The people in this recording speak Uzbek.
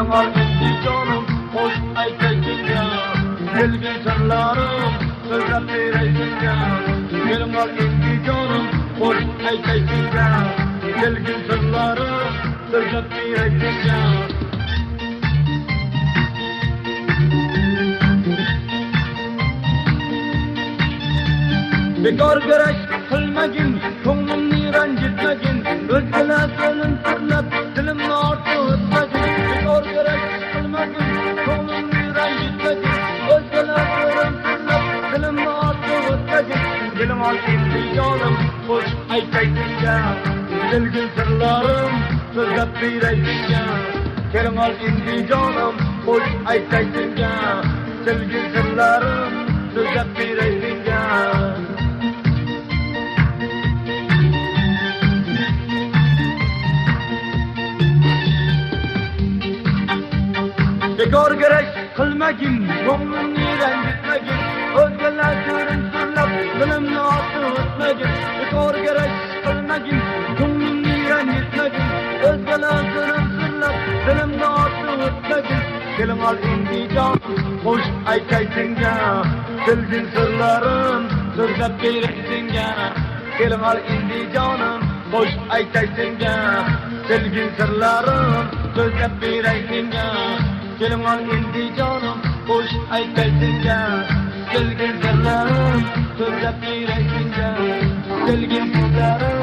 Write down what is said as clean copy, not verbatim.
Kelim al indi canım, hoş aytaysın ya. Gelgin sırlarım, sözler vereysin ya. Kelim al indi canım, hoş aytaysın ya. Gelgin sırlarım, sözler vereysin ya. Bekar güreş kılmagin, ko'nglimni ranjitmagin, o'zgalar qo'lin sirlab, dilimni orttirmagin. Bekar güreş kılmagin, ko'nglimni ranjitmagin, o'zgalar qo'lin sirlab, dilimni orttirmagin. Kelim ol endi jonim, qo'sh aytaysin ya. Dilgin sirlarim, so'zlab beraysin ya. Kelim ol endi jonim, qo'sh aytaysin ya. Dilgin sirlarim, so'zlab beraysin ya. Bekar güreş kılmagin, ko'nglimni ranjitmagin, o'zgalar ko'rin sirlab, dilimni orttirmagin. Bekar güreş kılmagin, ko'nglimni ranjitmagin, o'zgalar ko'rin sirlab, dilimni orttirmagin. Kelim ol endi jonim, qo'sh aytaysin ya. Dilgin sirlarim, so'zlab beraysin ya. Kelim ol endi jonim, qo'sh aytaysin ya. Dilgin sirlarim, so'zlab beraysin ya. Kelim ol endi jonim, qo'sh aytaysin ya. Dilgin sirlarim, so'zlab beraysin ya. Dilgin sirlarim